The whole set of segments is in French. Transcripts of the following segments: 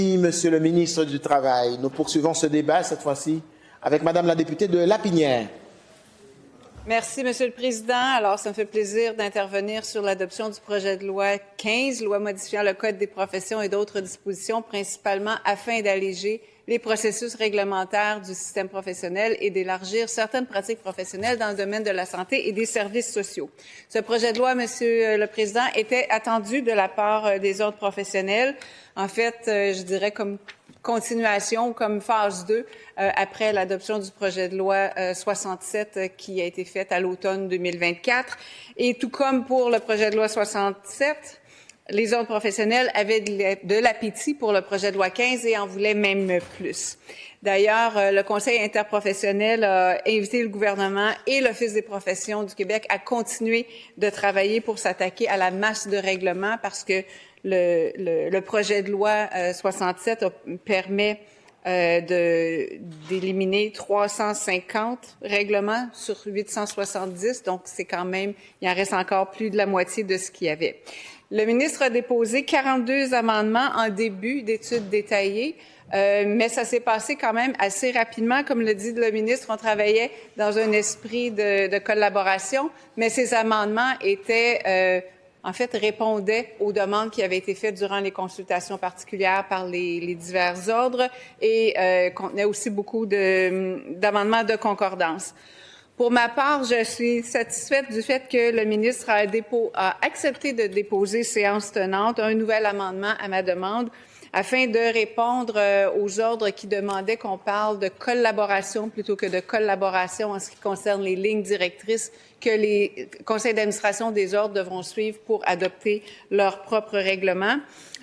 Monsieur le ministre du Travail, nous poursuivons ce débat cette fois-ci avec Madame la députée de Lapinière. Merci, Monsieur le Président. Alors, ça me fait plaisir d'intervenir sur l'adoption du projet de loi 15, loi modifiant le Code des professions et d'autres dispositions, principalement afin d'alléger les processus réglementaires du système professionnel et d'élargir certaines pratiques professionnelles dans le domaine de la santé et des services sociaux. Ce projet de loi, Monsieur le Président, était attendu de la part des ordres professionnels. En fait, je dirais comme continuation, comme phase 2, après l'adoption du projet de loi 67 qui a été faite à l'automne 2024. Et tout comme pour le projet de loi 67, les ordres professionnels avaient de l'appétit pour le projet de loi 15 et en voulaient même plus. D'ailleurs, le Conseil interprofessionnel a invité le gouvernement et l'Office des professions du Québec à continuer de travailler pour s'attaquer à la masse de règlements parce que le projet de loi 67 permet d'éliminer 350 règlements sur 870, donc c'est quand même, il en reste encore plus de la moitié de ce qu'il y avait. Le ministre a déposé 42 amendements en début d'études détaillées, mais ça s'est passé quand même assez rapidement. Comme le dit le ministre, on travaillait dans un esprit de collaboration, mais ces amendements étaient en fait, répondaient aux demandes qui avaient été faites durant les consultations particulières par les divers ordres et contenaient aussi beaucoup d'amendements de concordance. Pour ma part, je suis satisfaite du fait que le ministre a accepté de déposer séance tenante un nouvel amendement à ma demande afin de répondre aux ordres qui demandaient qu'on parle de collaboration plutôt que de collaboration en ce qui concerne les lignes directrices que les conseils d'administration des ordres devront suivre pour adopter leurs propres règlements.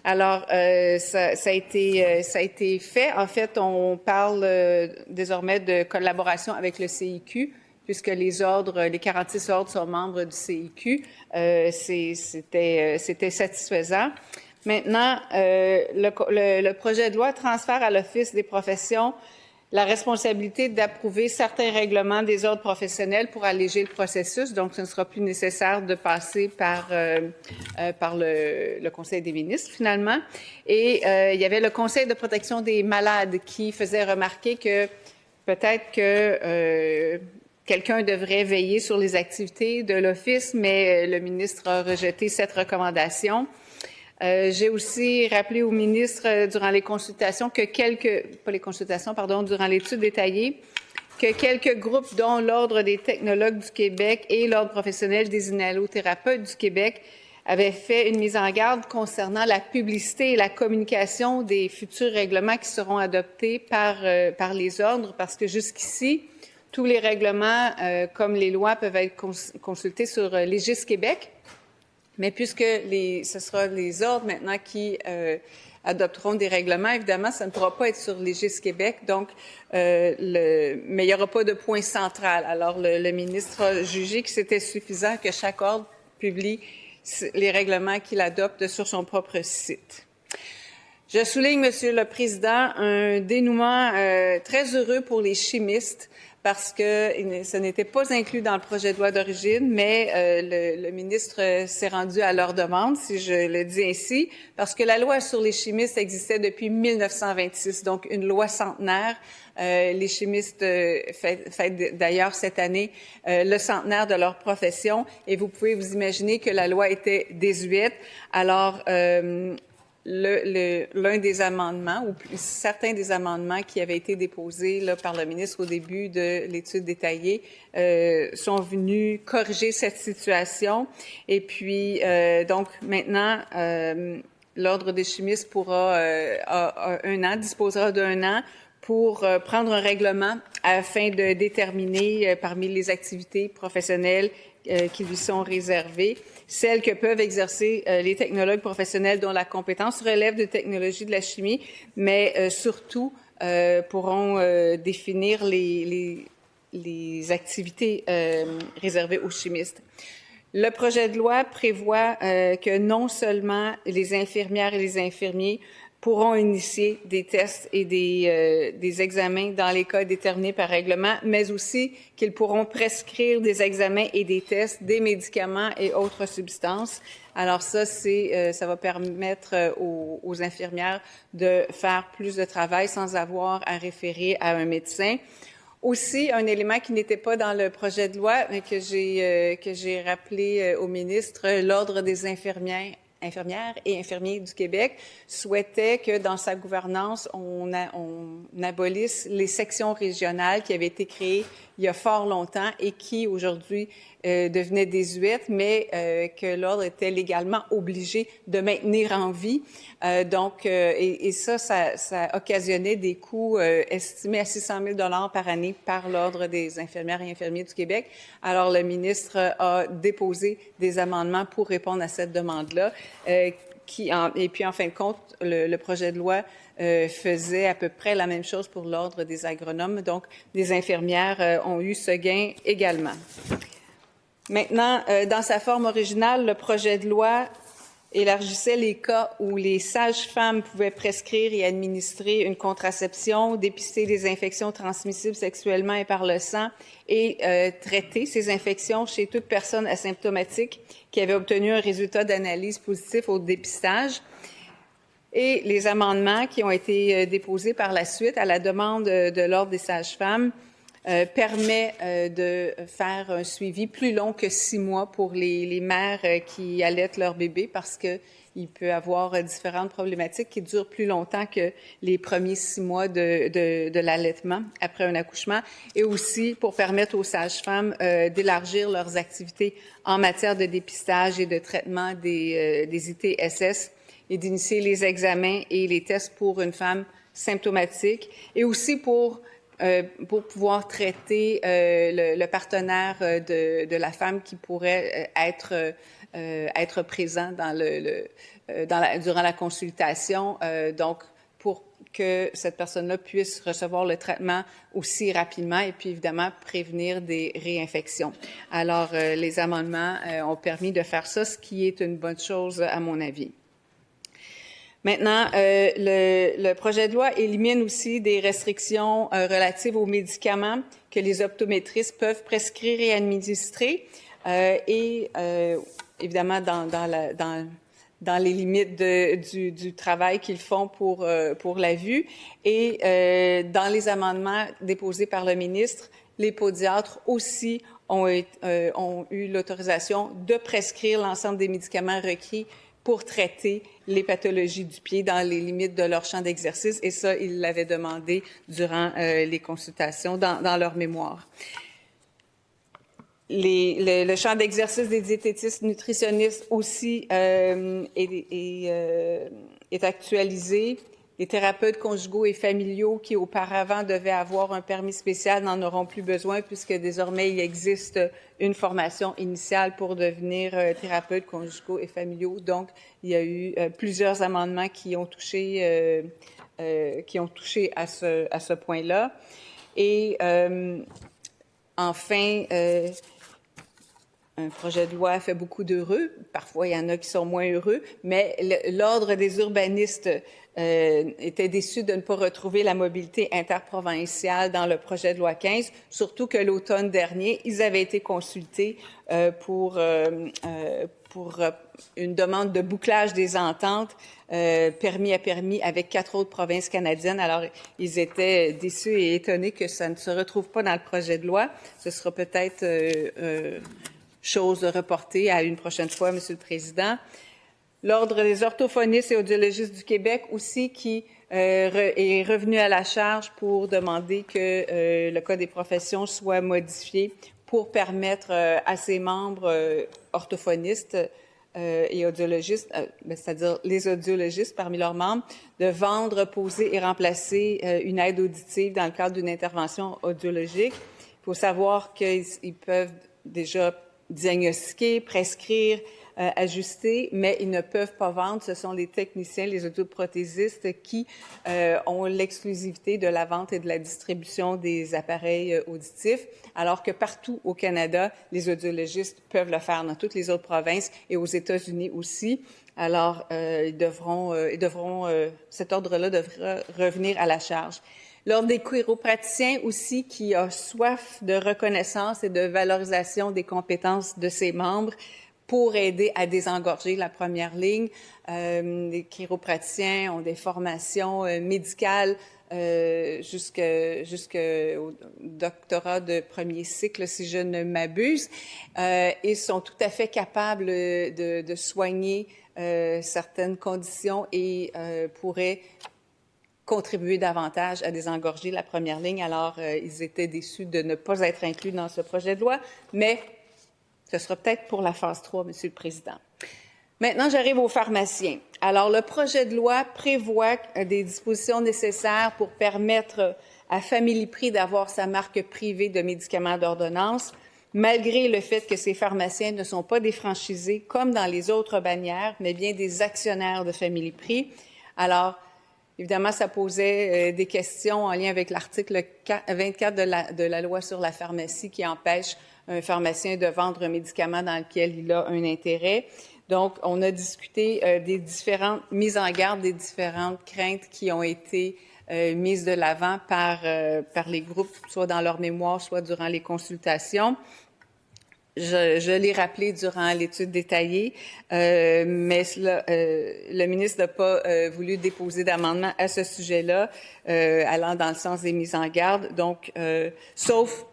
Alors, ça a été fait. En fait, on parle désormais de collaboration avec le CIQ, puisque les 46 ordres sont membres du CIQ. C'était satisfaisant. Maintenant, le projet de loi transfère à l'Office des professions la responsabilité d'approuver certains règlements des ordres professionnels pour alléger le processus. Donc, ce ne sera plus nécessaire de passer par le Conseil des ministres, finalement. Et il y avait le Conseil de protection des malades qui faisait remarquer que peut-être que quelqu'un devrait veiller sur les activités de l'Office, mais le ministre a rejeté cette recommandation. J'ai aussi rappelé au ministre durant les consultations durant l'étude détaillée, que quelques groupes, dont l'Ordre des technologues du Québec et l'Ordre professionnel des inhalothérapeutes du Québec, avaient fait une mise en garde concernant la publicité et la communication des futurs règlements qui seront adoptés par les ordres, parce que jusqu'ici, tous les règlements, comme les lois, peuvent être consultés sur Légis Québec. Mais puisque ce sera les ordres maintenant qui adopteront des règlements, évidemment, ça ne pourra pas être sur Légis Québec. Donc, mais il n'y aura pas de point central. Alors, le ministre a jugé que c'était suffisant que chaque ordre publie les règlements qu'il adopte sur son propre site. Je souligne, Monsieur le Président, un dénouement très heureux pour les chimistes, parce que ce n'était pas inclus dans le projet de loi d'origine, mais le ministre s'est rendu à leur demande, si je le dis ainsi, parce que la loi sur les chimistes existait depuis 1926, donc une loi centenaire. Les chimistes fêtent d'ailleurs cette année le centenaire de leur profession, et vous pouvez vous imaginer que la loi était désuète. Alors, l'un des amendements, ou certains des amendements qui avaient été déposés là, par le ministre au début de l'étude détaillée sont venus corriger cette situation. Et puis, donc, maintenant, l'Ordre des chimistes disposera d'un an pour prendre un règlement afin de déterminer parmi les activités professionnelles qui lui sont réservées, celles que peuvent exercer les technologues professionnels dont la compétence relève de technologie de la chimie, mais surtout pourront définir les activités réservées aux chimistes. Le projet de loi prévoit que non seulement les infirmières et les infirmiers pourront initier des tests et des examens dans les cas déterminés par règlement, mais aussi qu'ils pourront prescrire des examens et des tests, des médicaments et autres substances. Alors ça, ça va permettre aux infirmières de faire plus de travail sans avoir à référer à un médecin. Aussi, un élément qui n'était pas dans le projet de loi, mais que j'ai rappelé au ministre, l'Ordre des infirmières et infirmiers du Québec souhaitait que dans sa gouvernance, on abolisse les sections régionales qui avaient été créées il y a fort longtemps et qui aujourd'hui devenaient désuètes, mais que l'Ordre était légalement obligé de maintenir en vie. Et ça occasionnait des coûts estimés à 600 000 $ par année par l'Ordre des infirmières et infirmiers du Québec. Alors, le ministre a déposé des amendements pour répondre à cette demande-là. Et puis, en fin de compte, le projet de loi faisait à peu près la même chose pour l'Ordre des agronomes. Donc, les infirmières ont eu ce gain également. Maintenant, dans sa forme originale, le projet de loi élargissait les cas où les sages-femmes pouvaient prescrire et administrer une contraception, dépister les infections transmissibles sexuellement et par le sang et traiter ces infections chez toute personne asymptomatique qui avait obtenu un résultat d'analyse positif au dépistage. Et les amendements qui ont été déposés par la suite à la demande de l'Ordre des sages-femmes permet de faire un suivi plus long que 6 mois pour les mères qui allaitent leur bébé parce qu'il peut avoir différentes problématiques qui durent plus longtemps que les premiers 6 mois de l'allaitement après un accouchement et aussi pour permettre aux sages-femmes d'élargir leurs activités en matière de dépistage et de traitement des ITSS et d'initier les examens et les tests pour une femme symptomatique et aussi pour pouvoir traiter le partenaire de la femme qui pourrait être présent durant la consultation, donc pour que cette personne-là puisse recevoir le traitement aussi rapidement et puis évidemment prévenir des réinfections. Alors, les amendements ont permis de faire ça, ce qui est une bonne chose à mon avis. Maintenant, le projet de loi élimine aussi des restrictions relatives aux médicaments que les optométristes peuvent prescrire et administrer, évidemment dans les limites du travail qu'ils font pour la vue. Et dans les amendements déposés par le ministre, les podiatres aussi ont eu l'autorisation de prescrire l'ensemble des médicaments requis pour traiter les pathologies du pied dans les limites de leur champ d'exercice. Et ça, ils l'avaient demandé durant les consultations dans leur mémoire. Le champ d'exercice des diététistes nutritionnistes aussi est actualisé. Les thérapeutes conjugaux et familiaux qui auparavant devaient avoir un permis spécial n'en auront plus besoin puisque désormais il existe une formation initiale pour devenir thérapeutes conjugaux et familiaux. Donc, il y a eu plusieurs amendements qui ont touché à ce point-là. Et enfin, un projet de loi fait beaucoup d'heureux. Parfois, il y en a qui sont moins heureux, mais l'Ordre des urbanistes était déçu de ne pas retrouver la mobilité interprovinciale dans le projet de loi 15, surtout que l'automne dernier, ils avaient été consultés pour une demande de bouclage des ententes permis à permis avec 4 autres provinces canadiennes. Alors, ils étaient déçus et étonnés que ça ne se retrouve pas dans le projet de loi. Ce sera peut-être chose reportée à une prochaine fois, Monsieur le Président. L'Ordre des orthophonistes et audiologistes du Québec aussi qui est revenu à la charge pour demander que le Code des professions soit modifié pour permettre à ses membres orthophonistes et audiologistes, c'est-à-dire les audiologistes parmi leurs membres, de vendre, poser et remplacer une aide auditive dans le cadre d'une intervention audiologique. Il faut savoir qu'ils peuvent déjà diagnostiquer, prescrire ajustées, mais ils ne peuvent pas vendre. Ce sont les techniciens, les audioprothésistes qui ont l'exclusivité de la vente et de la distribution des appareils auditifs, alors que partout au Canada, les audiologistes peuvent le faire dans toutes les autres provinces et aux États-Unis aussi. Alors, cet ordre-là devra revenir à la charge. L'Ordre des chiropraticiens aussi, qui a soif de reconnaissance et de valorisation des compétences de ses membres pour aider à désengorger la première ligne. Les chiropraticiens ont des formations médicales jusqu'au doctorat de premier cycle, si je ne m'abuse, et sont tout à fait capables de soigner certaines conditions et pourraient contribuer davantage à désengorger la première ligne. Alors, ils étaient déçus de ne pas être inclus dans ce projet de loi, mais ce sera peut-être pour la phase 3, Monsieur le Président. Maintenant, j'arrive aux pharmaciens. Alors, le projet de loi prévoit des dispositions nécessaires pour permettre à Family Prix d'avoir sa marque privée de médicaments d'ordonnance, malgré le fait que ces pharmaciens ne sont pas des franchisés comme dans les autres bannières, mais bien des actionnaires de Family Prix. Alors, évidemment, ça posait des questions en lien avec l'article 24 de la loi sur la pharmacie qui empêche un pharmacien de vendre un médicament dans lequel il a un intérêt. Donc, on a discuté des différentes mises en garde, des différentes craintes qui ont été mises de l'avant par les groupes, soit dans leur mémoire, soit durant les consultations. Je l'ai rappelé durant l'étude détaillée, mais le ministre n'a pas voulu déposer d'amendement à ce sujet-là, allant dans le sens des mises en garde. Donc, sauf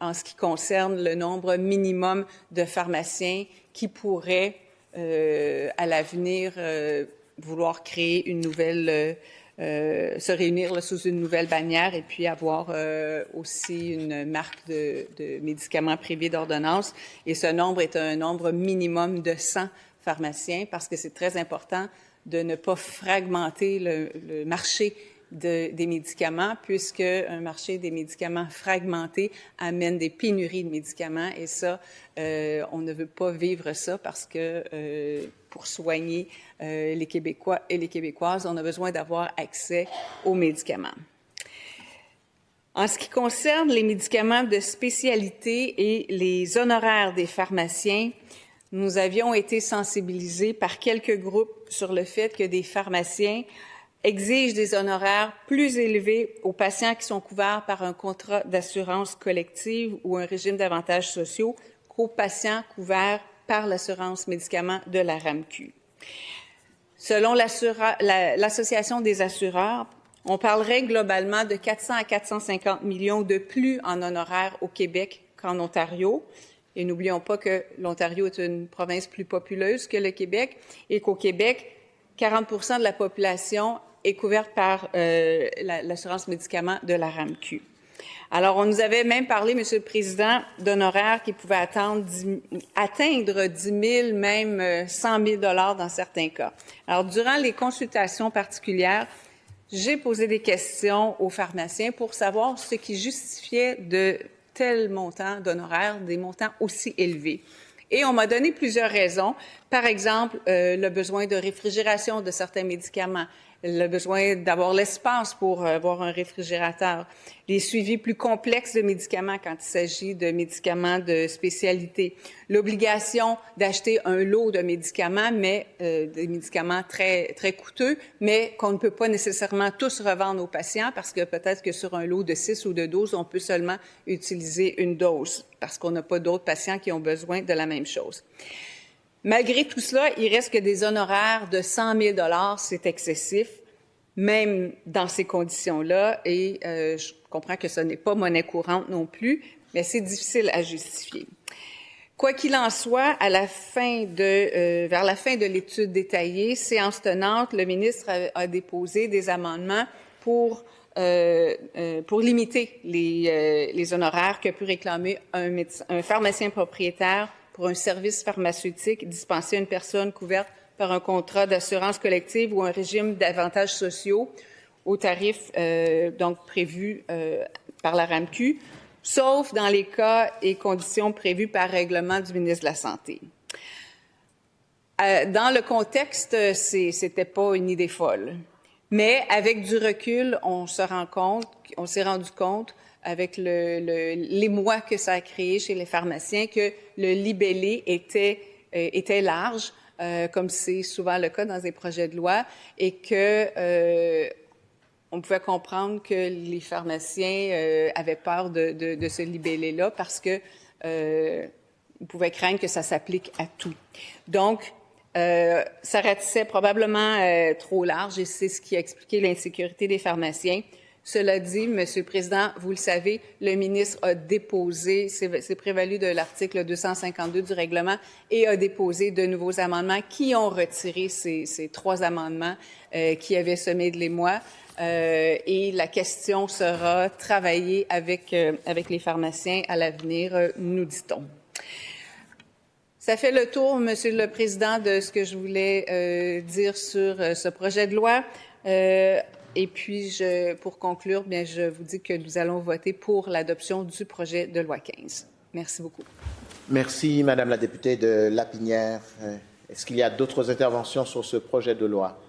en ce qui concerne le nombre minimum de pharmaciens qui pourraient, à l'avenir, vouloir créer une nouvelle, se réunir là, sous une nouvelle bannière et puis avoir aussi une marque de médicaments privés d'ordonnance. Et ce nombre est un nombre minimum de 100 pharmaciens parce que c'est très important de ne pas fragmenter le marché des médicaments, puisque un marché des médicaments fragmenté amène des pénuries de médicaments et ça, on ne veut pas vivre ça parce que pour soigner les Québécois et les Québécoises, on a besoin d'avoir accès aux médicaments. En ce qui concerne les médicaments de spécialité et les honoraires des pharmaciens, nous avions été sensibilisés par quelques groupes sur le fait que des pharmaciens exigent des honoraires plus élevés aux patients qui sont couverts par un contrat d'assurance collective ou un régime d'avantages sociaux qu'aux patients couverts par l'assurance médicaments de la RAMQ. Selon l'Association des assureurs, on parlerait globalement de 400 à 450 millions de plus en honoraires au Québec qu'en Ontario. Et n'oublions pas que l'Ontario est une province plus populeuse que le Québec et qu'au Québec, 40 % de la population est couverte par l'assurance médicaments de la RAMQ. Alors, on nous avait même parlé, Monsieur le Président, d'honoraires qui pouvaient atteindre 10 000, même 100 000 $ dans certains cas. Alors, durant les consultations particulières, j'ai posé des questions aux pharmaciens pour savoir ce qui justifiait de tels montants d'honoraires, des montants aussi élevés. Et on m'a donné plusieurs raisons. Par exemple, le besoin de réfrigération de certains médicaments, le besoin d'avoir l'espace pour avoir un réfrigérateur, les suivis plus complexes de médicaments quand il s'agit de médicaments de spécialité, l'obligation d'acheter un lot de médicaments, mais des médicaments très, très coûteux, mais qu'on ne peut pas nécessairement tous revendre aux patients parce que peut-être que sur un lot de 6 ou de 12, on peut seulement utiliser une dose parce qu'on n'a pas d'autres patients qui ont besoin de la même chose. Malgré tout cela, il reste que des honoraires de 100 000 $, c'est excessif, même dans ces conditions-là, et je comprends que ce n'est pas monnaie courante non plus, mais c'est difficile à justifier. Quoi qu'il en soit, vers la fin de l'étude détaillée, séance tenante, le ministre a déposé des amendements pour limiter les honoraires que peut réclamer un pharmacien propriétaire pour un service pharmaceutique dispensé à une personne couverte par un contrat d'assurance collective ou un régime d'avantages sociaux aux tarifs donc prévus par la RAMQ, sauf dans les cas et conditions prévus par règlement du ministre de la Santé. Dans le contexte, c'était pas une idée folle. Mais avec du recul, on s'est rendu compte avec l'émoi que ça a créé chez les pharmaciens que le libellé était large, comme c'est souvent le cas dans des projets de loi, et que on pouvait comprendre que les pharmaciens avaient peur de ce libellé-là parce que ils pouvaient craindre que ça s'applique à tout. Donc, ça ratissait probablement trop large et c'est ce qui a expliqué l'insécurité des pharmaciens. Cela dit, Monsieur le Président, vous le savez, le ministre a déposé, s'est prévalu de l'article 252 du règlement et a déposé de nouveaux amendements qui ont retiré ces 3 amendements qui avaient semé de l'émoi. Et la question sera travaillée avec les pharmaciens à l'avenir, nous dit-on. Ça fait le tour, Monsieur le Président, de ce que je voulais dire sur ce projet de loi. Et puis, pour conclure, bien, je vous dis que nous allons voter pour l'adoption du projet de loi 15. Merci beaucoup. Merci, Madame la députée de Lapinière. Est-ce qu'il y a d'autres interventions sur ce projet de loi?